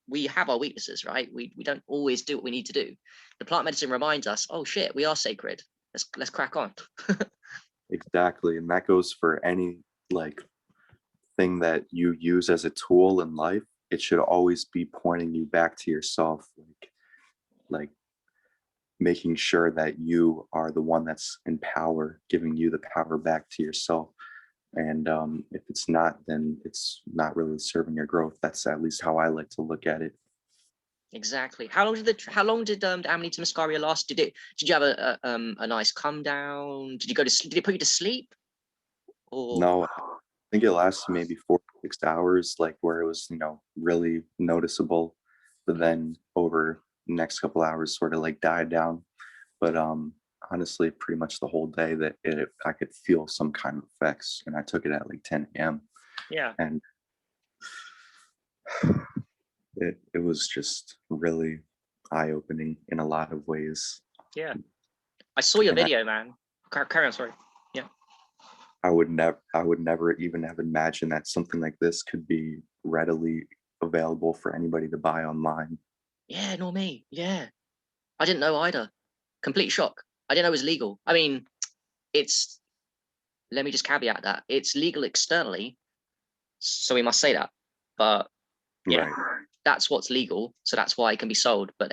we have our weaknesses, right? We don't always do what we need to do. The plant medicine reminds us, oh shit, we are sacred. Let's crack on. Exactly. And that goes for any like thing that you use as a tool in life. It should always be pointing you back to yourself, like making sure that you are the one that's in power, giving you the power back to yourself. And if it's not, then it's not really serving your growth. That's at least how I like to look at it. Exactly. How long did the Amanita Muscaria last? Did you have a nice come down? Did you go to sleep? Did it put you to sleep? Or No, I think it lasted maybe 4 to 6 hours, like where it was, you know, really noticeable. But then over the next couple hours sort of like died down. But honestly, pretty much the whole day that I could feel some kind of effects. And I took it at like 10 a.m. And it was just really eye-opening in a lot of ways. I saw your video, man. Carry on, sorry. I would never even have imagined that something like this could be readily available for anybody to buy online. Nor me. I didn't know either. Complete shock. I didn't know it was legal. I mean, let me just caveat that it's legal externally, so we must say that. But that's what's legal, so that's why it can be sold. But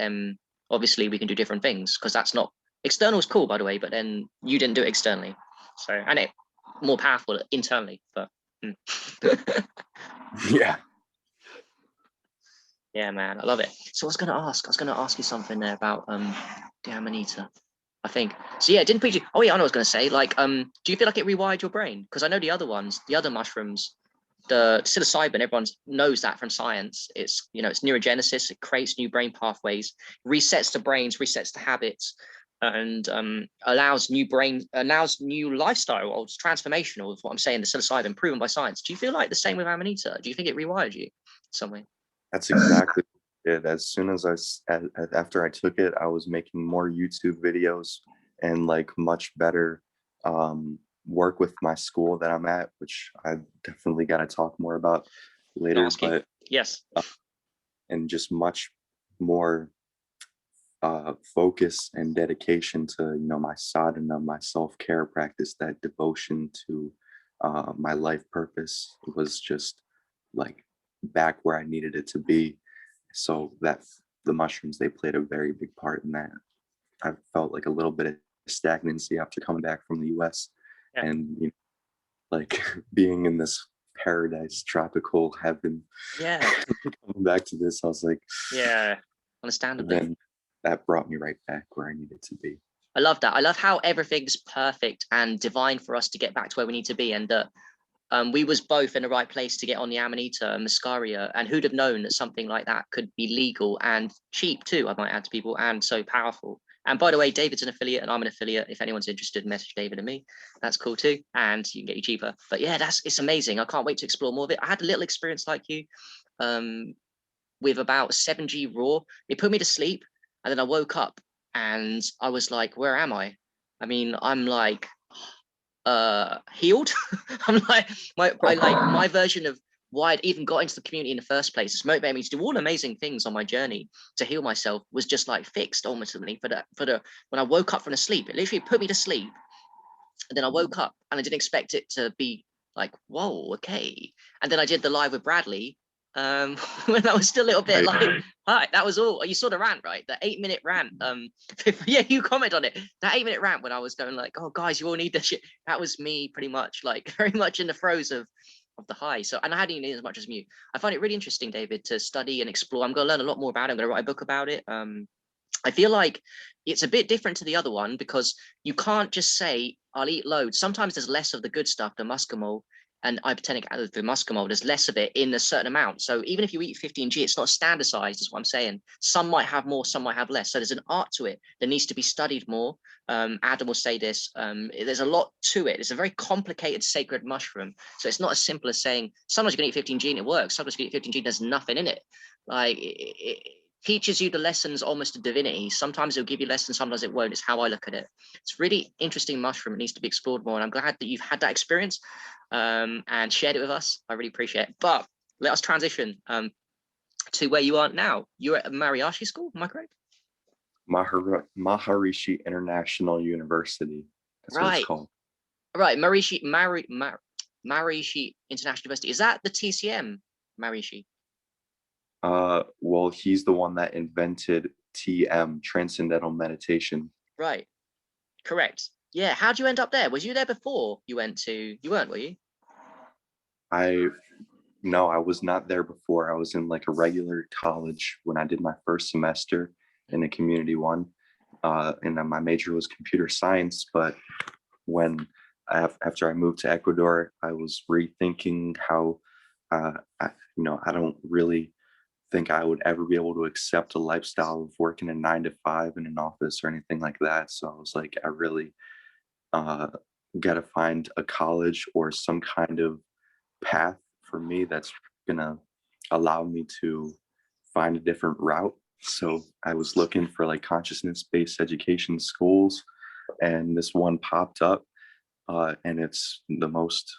obviously we can do different things, because that's not external is cool, by the way, but then you didn't do it externally. So, and it more powerful internally, but yeah, man, I love it. So I was gonna ask you something there about the Amanita, I think. So yeah, it didn't preach you. Oh yeah, I know what I was gonna say. Like, do you feel like it rewired your brain? Because I know the other ones, the other mushrooms, the psilocybin, everyone knows that from science. It's, you know, it's neurogenesis, it creates new brain pathways, resets the brains, resets the habits. and allows new lifestyle, or it's transformational is what I'm saying, the psilocybin proven by science. Do you feel like the same with Amanita? Do you think it rewired you some way? That's exactly it. As soon as after I took it, I was making more YouTube videos and like much better work with my school that I'm at, which I definitely got to talk more about later. But yes, and just much more focus and dedication to my sadhana, my self-care practice, that devotion to my life purpose was just like back where I needed it to be. So that the mushrooms, they played a very big part in that. I felt like a little bit of stagnancy after coming back from the US. Yeah. And like being in this paradise, tropical heaven. Yeah. Coming back to this, I was like, yeah, understandably. Then that brought me right back where I needed to be. I love that. I love how everything's perfect and divine for us to get back to where we need to be. And we was both in the right place to get on the Amanita and Muscaria. And who'd have known that something like that could be legal and cheap too, I might add to people, and so powerful. And by the way, David's an affiliate and I'm an affiliate. If anyone's interested, message David and me. That's cool too. And you can get you cheaper. But yeah, it's amazing. I can't wait to explore more of it. I had a little experience like you with about 7G raw. It put me to sleep. And then I woke up and I was like, where am I? I mean, I'm like healed. I'm like my version of why I'd even got into the community in the first place. It's motivated me to do all amazing things on my journey to heal myself, was just like fixed ultimately for the when I woke up from the sleep. It literally put me to sleep. And then I woke up and I didn't expect it to be like, whoa, okay. And then I did the live with Bradley when I was still a little bit like, hi, that was all. You saw the rant, right? The 8-minute rant. Yeah, you comment on it. That 8-minute rant when I was going like, oh guys, you all need this shit. That was me pretty much, like very much in the throes of the high. So, and I hadn't even as much as you. I find it really interesting, David, to study and explore. I'm going to learn a lot more about it. I'm going to write a book about it. I feel like it's a bit different to the other one because you can't just say, I'll eat loads. Sometimes there's less of the good stuff, the muscimol and ibotenic acid, the muscimol, there's less of it in a certain amount. So even if you eat 15G, it's not standardized, is what I'm saying. Some might have more, some might have less. So there's an art to it that needs to be studied more. Adam will say this, there's a lot to it. It's a very complicated sacred mushroom. So it's not as simple as saying, sometimes you can eat 15G and it works. Sometimes you can eat 15G, there's nothing in it. Like it teaches you the lessons almost of divinity. Sometimes it'll give you lessons, sometimes it won't. It's how I look at it. It's really interesting mushroom. It needs to be explored more. And I'm glad that you've had that experience and shared it with us. I really appreciate it. But let us transition to where you are now. You're at Mariashi School, am I correct? Maharishi International University. That's what it's called. Right, Mariashi International University. Is that the TCM, Mariashi? Well, he's the one that invented TM, transcendental meditation. Right, correct. Yeah, how'd you end up there? Was you there before you went to, you weren't, were you? No, I was not there before. I was in like a regular college when I did my first semester in a community one. And then my major was computer science. But after I moved to Ecuador, I was rethinking how, I don't really think I would ever be able to accept a lifestyle of working a 9-to-5 in an office or anything like that. So I was like, I really got to find a college or some kind of path for me that's gonna allow me to find a different route. So I was looking for like consciousness-based education schools, and this one popped up, and it's the most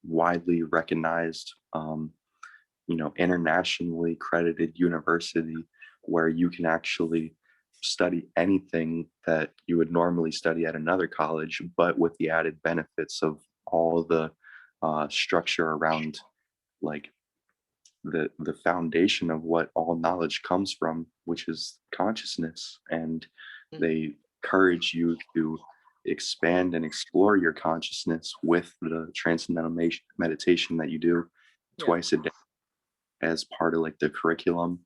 widely recognized internationally credited university where you can actually study anything that you would normally study at another college, but with the added benefits of all the structure around like the foundation of what all knowledge comes from, which is consciousness. And they encourage you to expand and explore your consciousness with the transcendental meditation that you do twice a day as part of like the curriculum.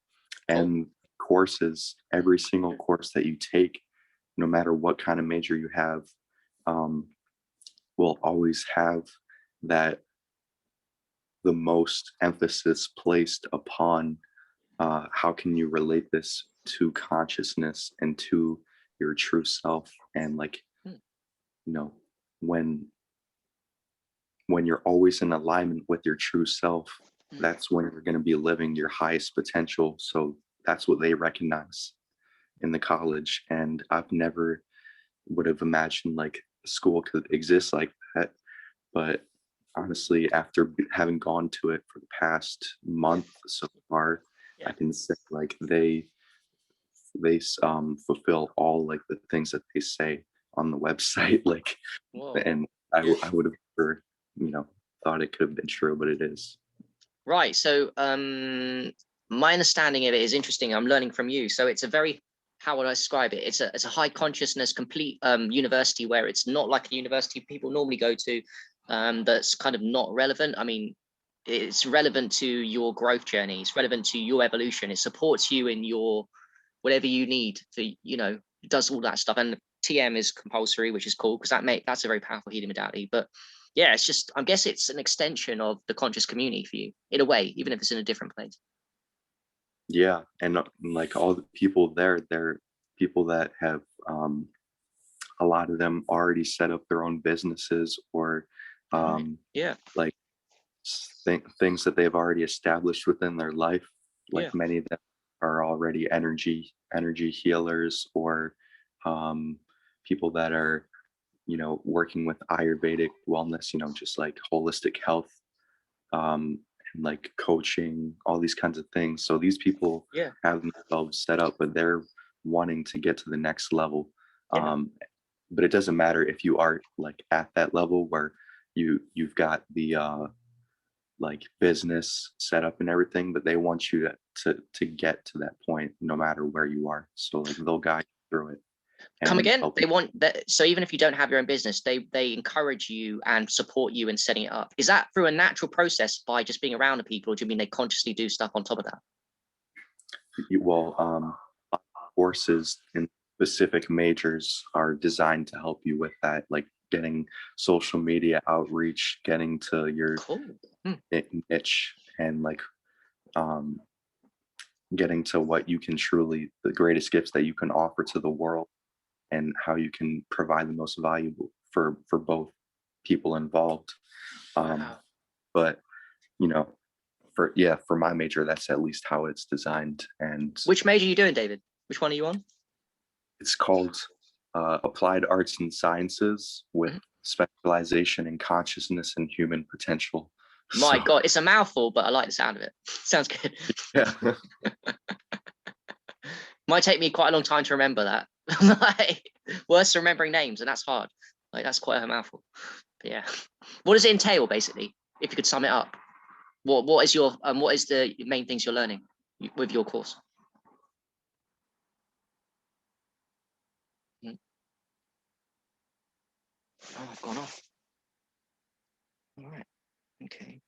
And courses, every single course that you take, no matter what kind of major you have, will always have that the most emphasis placed upon how can you relate this to consciousness and to your true self. And like, Mm. you know, when you're always in alignment with your true self, that's when you're going to be living your highest potential. So that's what they recognize in the college. And I've never would have imagined like school could exist like that. But honestly, after having gone to it for the past month so far, Yeah. I can say like they fulfill all like the things that they say on the website. Like, Whoa. and I would have never, thought it could have been true, but it is. Right. So my understanding of it is interesting. I'm learning from you. So it's a very, how would I describe it? It's a high consciousness, complete university where it's not like a university people normally go to, that's kind of not relevant. I mean, it's relevant to your growth journey. It's relevant to your evolution. It supports you in your whatever you need for, it does all that stuff. And TM is compulsory, which is cool because that's a very powerful healing modality. But yeah, it's just, I guess it's an extension of the conscious community for you in a way, even if it's in a different place. Yeah, and like all the people there, they're people that have a lot of them already set up their own businesses or Yeah. like things that they've already established within their life. Yeah. Like many of them are already energy healers or people that are working with Ayurvedic wellness, just like holistic health, and like coaching, all these kinds of things. So these people Yeah. have themselves set up, but they're wanting to get to the next level. Yeah. But it doesn't matter if you are like at that level where you've got the like business set up and everything, but they want you to get to that point no matter where you are. So like they'll guide you through it. Come And again? They want that. So even if you don't have your own business, they encourage you and support you in setting it up. Is that through a natural process by just being around the people? Or do you mean they consciously do stuff on top of that? Courses in specific majors are designed to help you with that, like getting social media outreach, getting to your Cool. niche, and like getting to what you can truly, the greatest gifts that you can offer to the world, and how you can provide the most valuable for both people involved. Wow. But for my major, that's at least how it's designed. And Which major are you doing, David? Which one are you on? it's called Applied Arts and Sciences with specialization in consciousness and human potential. My So, God, it's a mouthful, but I like the sound of it. Sounds good. yeah. Might take me quite a long time to remember that. Like, worse than remembering names, and that's hard. Like that's quite a mouthful. But yeah, what does it entail basically? If you could sum it up, what is your what is the main things you're learning with your course? Oh, I've gone off. All right. Okay.